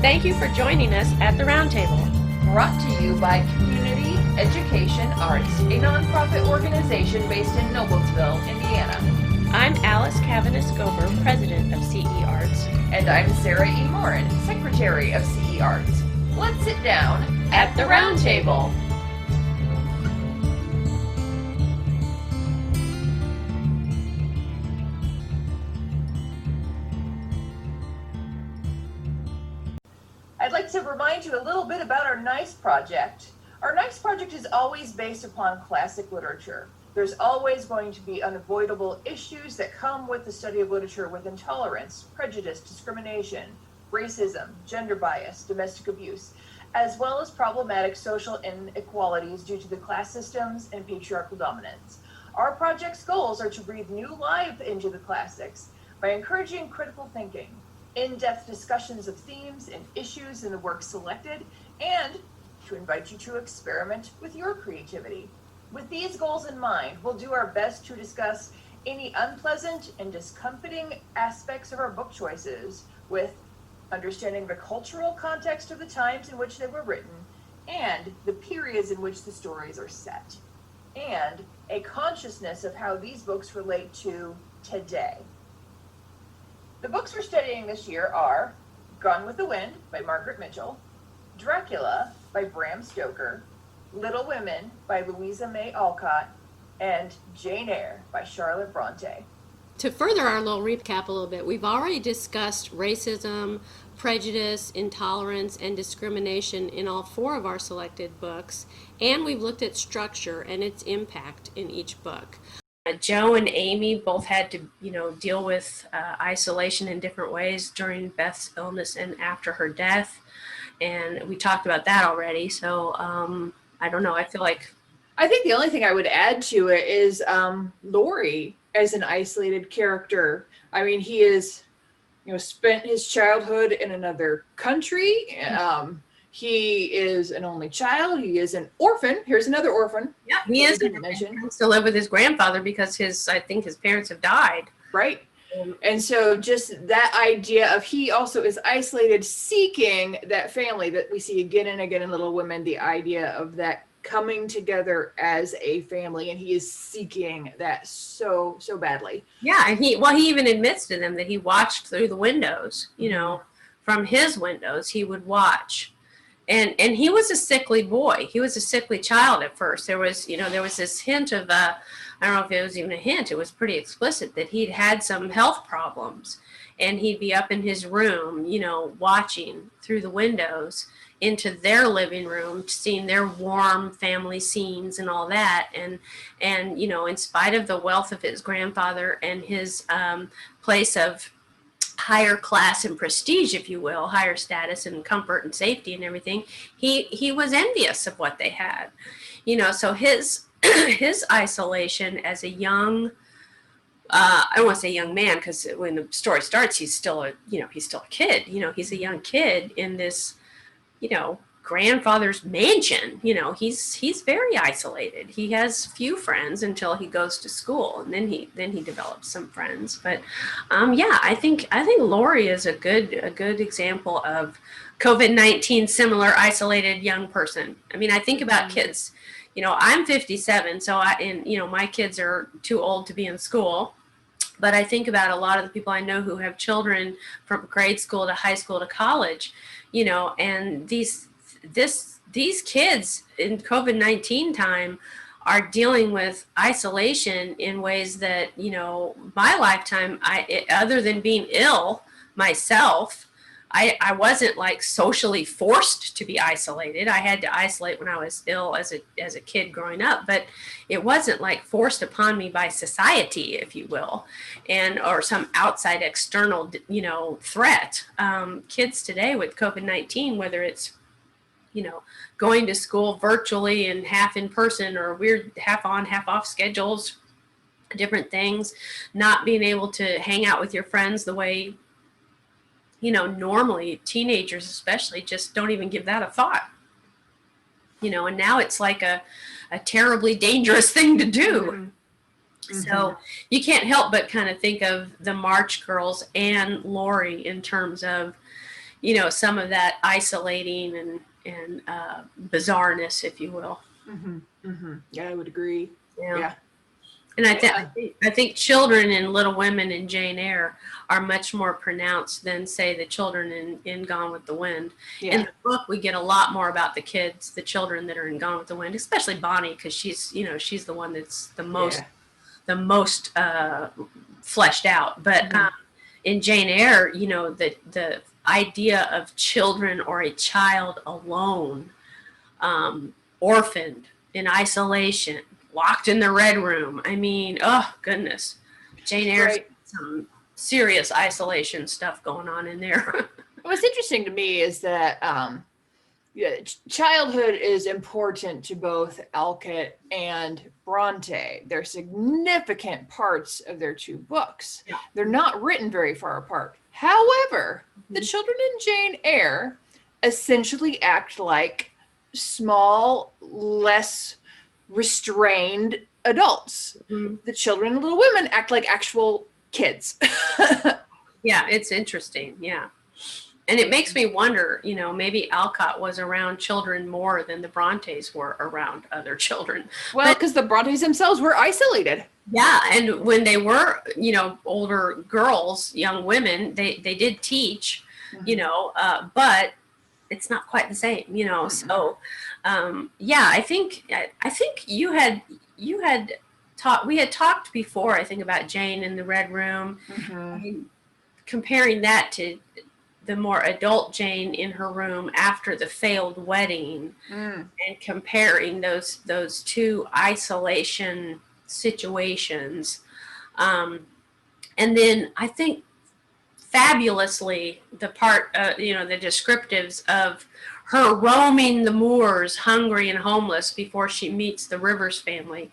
Thank you for joining us at the Roundtable. Brought to you by Community Education Arts, a nonprofit organization based in Noblesville, Indiana. I'm Alice Cavanis-Gober, president of CEArts. And I'm Sarah E. Morin, secretary of CEArts. Let's sit down at the Roundtable. I'd like to remind you a little bit about our NICE project. Our NICE project is always based upon classic literature. There's always going to be unavoidable issues that come with the study of literature, with intolerance, prejudice, discrimination, racism, gender bias, domestic abuse, as well as problematic social inequalities due to the class systems and patriarchal dominance. Our project's goals are to breathe new life into the classics by encouraging critical thinking, in-depth discussions of themes and issues in the works selected, and to invite you to experiment with your creativity. With these goals in mind, we'll do our best to discuss any unpleasant and discomforting aspects of our book choices, with understanding the cultural context of the times in which they were written and the periods in which the stories are set, and a consciousness of how these books relate to today. The books we're studying this year are Gone with the Wind by Margaret Mitchell, Dracula by Bram Stoker, Little Women by Louisa May Alcott, and Jane Eyre by Charlotte Bronte. To further our little recap a little bit, we've already discussed racism, prejudice, intolerance, and discrimination in all four of our selected books, and we've looked at structure and its impact in each book. Joe and Amy both had to, deal with isolation in different ways during Beth's illness and after her death, and we talked about that already. So I don't know. I think the only thing I would add to it is Laurie as an isolated character. I mean, he is, spent his childhood in another country. He is an only child. He is an orphan. Here's another orphan. Yeah, he is. He has to live with his grandfather because I think his parents have died. Right. And so just that idea of he also is isolated, seeking that family that we see again and again in Little Women, the idea of that coming together as a family, and he is seeking that so badly. Yeah, and he even admits to them that he watched through the windows, from his windows he would watch. And he was a sickly boy. He was a sickly child at first. There was this hint of I don't know if it was even a hint, it was pretty explicit that he'd had some health problems, and he'd be up in his room, watching through the windows into their living room, seeing their warm family scenes and all that. And in spite of the wealth of his grandfather and his place of higher class and prestige, if you will, higher status and comfort and safety and everything, he was envious of what they had, so his his isolation as a young, I don't want to say young man, because when the story starts, he's still a kid, he's a young kid in this, grandfather's mansion. He's very isolated. He has few friends until he goes to school, and then he develops some friends. But I think Laurie is a good example of COVID-19 similar isolated young person. I mean, I think about kids. I'm 57, so my kids are too old to be in school. But I think about a lot of the people I know who have children from grade school to high school to college, and these kids in COVID-19 time are dealing with isolation in ways that, my lifetime, other than being ill myself, I wasn't like socially forced to be isolated. I had to isolate when I was ill as a kid growing up, but it wasn't like forced upon me by society, if you will, or some outside external, threat. Kids today with COVID-19, whether it's, going to school virtually and half in person, or weird half on, half off schedules, different things, not being able to hang out with your friends the way, normally teenagers especially just don't even give that a thought, and now it's like a terribly dangerous thing to do. Mm-hmm. So you can't help but kind of think of the March Girls and Laurie in terms of, you know, some of that isolating and bizarreness, if you will. Yeah, I would agree. Yeah. And I think children in Little Women and Jane Eyre are much more pronounced than, say, the children in Gone with the Wind. In the book, we get a lot more about the kids, the children that are in Gone with the Wind, especially Bonnie, because she's the one that's the most fleshed out. But in Jane Eyre, you know, the idea of children or a child alone, orphaned, in isolation, locked in the red room. I mean, oh goodness, Jane Eyre's some serious isolation stuff going on in there. What's interesting to me is that childhood is important to both Alcott and Bronte. They're significant parts of their two books. They're not written very far apart. However, the children in Jane Eyre essentially act like small, less restrained adults. The children in Little Women act like actual kids. Yeah, it's interesting. Yeah. And it makes me wonder, you know, maybe Alcott was around children more than the Brontes were around other children. Well, because the Brontes themselves were isolated. Yeah, and when they were, you know, older girls, young women, they did teach, you know, but it's not quite the same, you know. So, yeah, I think we had talked before, I think, about Jane in the Red Room, I mean, comparing that to the more adult Jane in her room after the failed wedding, and comparing those two isolation situations. And then I think fabulously the part, you know, the descriptives of her roaming the moors, hungry and homeless, before she meets the Rivers family.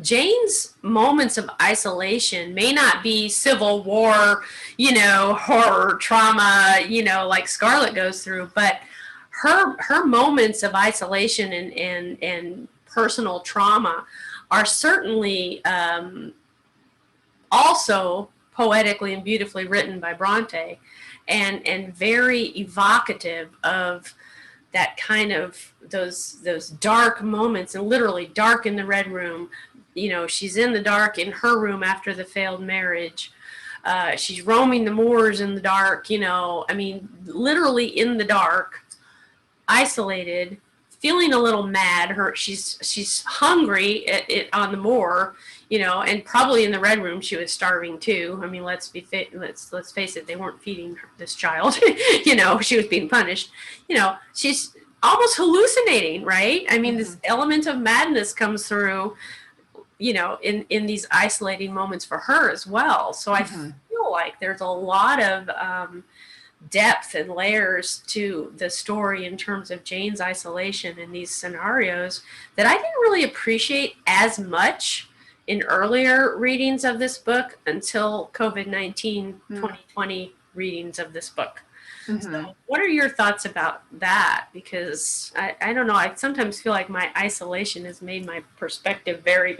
Jane's moments of isolation may not be Civil War, you know, horror, trauma, you know, like Scarlett goes through, but her moments of isolation and personal trauma are certainly also poetically and beautifully written by Bronte, and very evocative of that kind of those dark moments, and literally dark in the Red Room. You know, she's in the dark in her room after the failed marriage. She's roaming the moors in the dark, you know, I mean, literally in the dark, isolated, feeling a little mad. She's hungry on the moor, you know, and probably in the Red Room she was starving too. I mean, let's face it, they weren't feeding this child. You know, she was being punished. You know, she's almost hallucinating, right? I mean, this element of madness comes through, you know, in these isolating moments for her as well. So I feel like there's a lot of depth and layers to the story in terms of Jane's isolation in these scenarios that I didn't really appreciate as much in earlier readings of this book until COVID-19 2020 readings of this book. So what are your thoughts about that? Because I don't know, I sometimes feel like my isolation has made my perspective very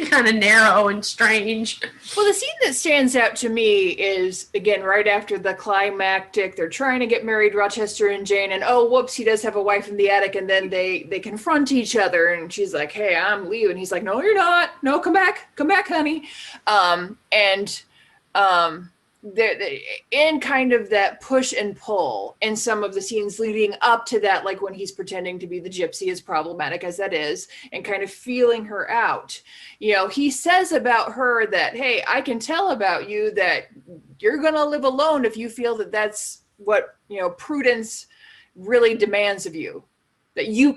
kind of narrow and strange. Well, the scene that stands out to me is, again, right after the climactic, they're trying to get married, Rochester and Jane, and oh, whoops, he does have a wife in the attic, and then they confront each other, and she's like, hey, I'm Leo, and he's like, no, you're not. No, come back, honey. In kind of that push and pull in some of the scenes leading up to that, like when he's pretending to be the gypsy, as problematic as that is, and kind of feeling her out. You know, he says about her that, hey, I can tell about you that you're going to live alone if you feel that that's what, you know, prudence really demands of you. That you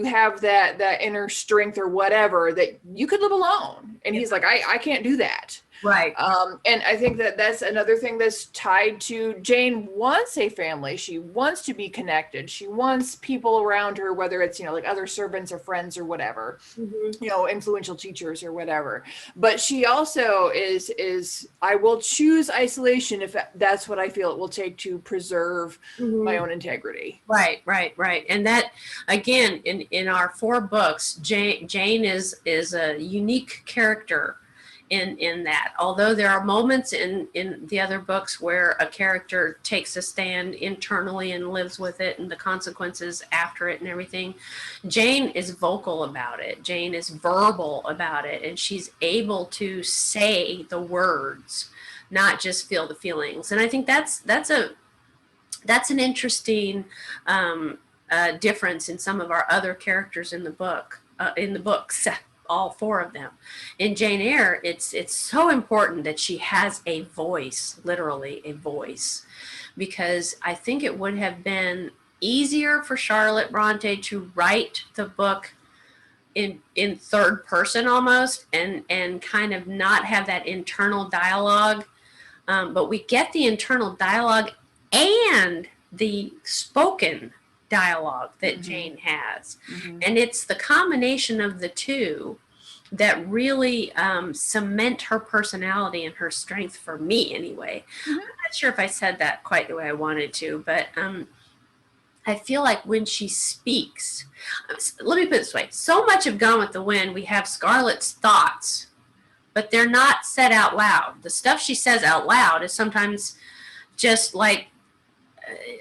have that inner strength or whatever, that you could live alone. And he's like, I can't do that. Right. And I think that that's another thing that's tied to Jane wants a family. She wants to be connected. She wants people around her, whether it's, you know, like other servants or friends or whatever, you know, influential teachers or whatever. But she also is I will choose isolation if that's what I feel it will take to preserve my own integrity. Right. And that, again, in our 4 books, Jane is a unique character in that. Although there are moments in the other books where a character takes a stand internally and lives with it and the consequences after it and everything, Jane is vocal about it. Jane is verbal about it, and she's able to say the words, not just feel the feelings. And I think that's an interesting difference in some of our other characters in the books, all four of them. In Jane Eyre, it's so important that she has a voice, literally a voice, because I think it would have been easier for Charlotte Bronte to write the book in third person almost, and kind of not have that internal dialogue. But we get the internal dialogue and the spoken dialogue that Jane has. And it's the combination of the two that really cement her personality and her strength, for me anyway. I'm not sure if I said that quite the way I wanted to, but I feel like when she speaks, let me put it this way, so much of Gone with the Wind, we have Scarlett's thoughts, but they're not said out loud. The stuff she says out loud is sometimes just like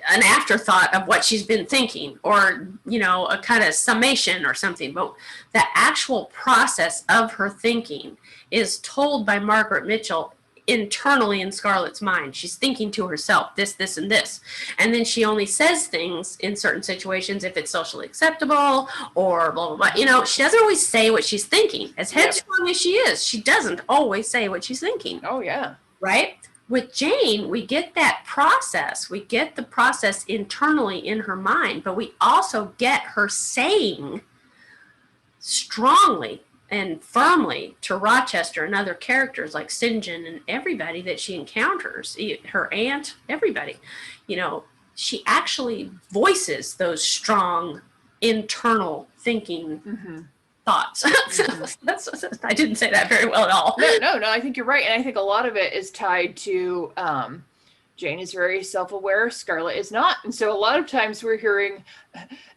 an afterthought of what she's been thinking, or, you know, a kind of summation or something. But the actual process of her thinking is told by Margaret Mitchell internally in Scarlett's mind. She's thinking to herself, this, and this. And then she only says things in certain situations if it's socially acceptable or blah, blah, blah. You know, she doesn't always say what she's thinking. As headstrong as she is, she doesn't always say what she's thinking. Oh, yeah. Right? With Jane, we get that process. We get the process internally in her mind, but we also get her saying strongly and firmly to Rochester and other characters like St. John and everybody that she encounters, her aunt, everybody. You know, she actually voices those strong internal thinking thoughts. I didn't say that very well at all. No, I think you're right. And I think a lot of it is tied to Jane is very self-aware, Scarlett is not. And so a lot of times we're hearing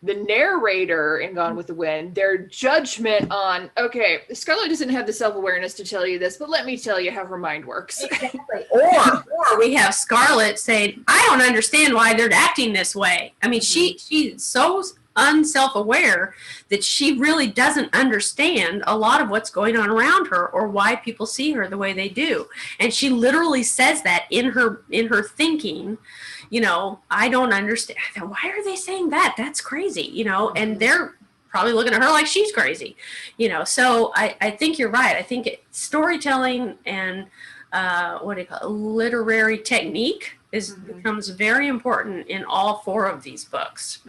the narrator in Gone with the Wind, their judgment on, okay, Scarlett doesn't have the self-awareness to tell you this, but let me tell you how her mind works. Exactly. Or we have Scarlett saying, I don't understand why they're acting this way. I mean, she's so unself-aware that she really doesn't understand a lot of what's going on around her or why people see her the way they do. And she literally says that in her thinking, you know, I don't understand. Why are they saying that? That's crazy, you know, and they're probably looking at her like she's crazy, you know. So I think you're right. I think storytelling and literary technique becomes very important in all four of these books.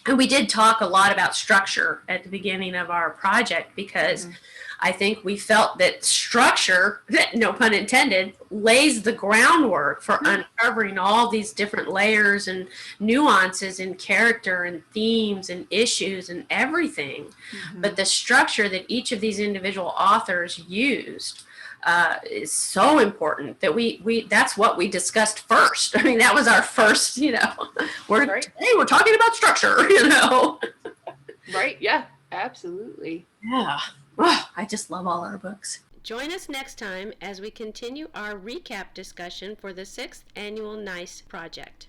And we did talk a lot about structure at the beginning of our project, because I think we felt that structure, no pun intended, lays the groundwork for uncovering all these different layers and nuances in character and themes and issues and everything. But the structure that each of these individual authors used is so important that we that's what we discussed first. I mean, that was our first, you know, today we're talking about structure, you know. Right, yeah, absolutely. Yeah. Oh, I just love all our books. Join us next time as we continue our recap discussion for the 6th annual NICE project.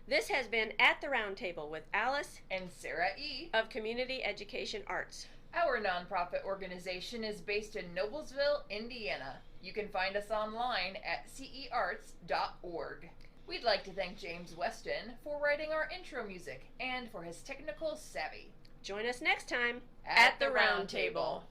This has been At the Roundtable with Alice And Sarah E. of Community Education Arts. Our nonprofit organization is based in Noblesville, Indiana. You can find us online at CEArts.org. We'd like to thank James Weston for writing our intro music and for his technical savvy. Join us next time At the Roundtable.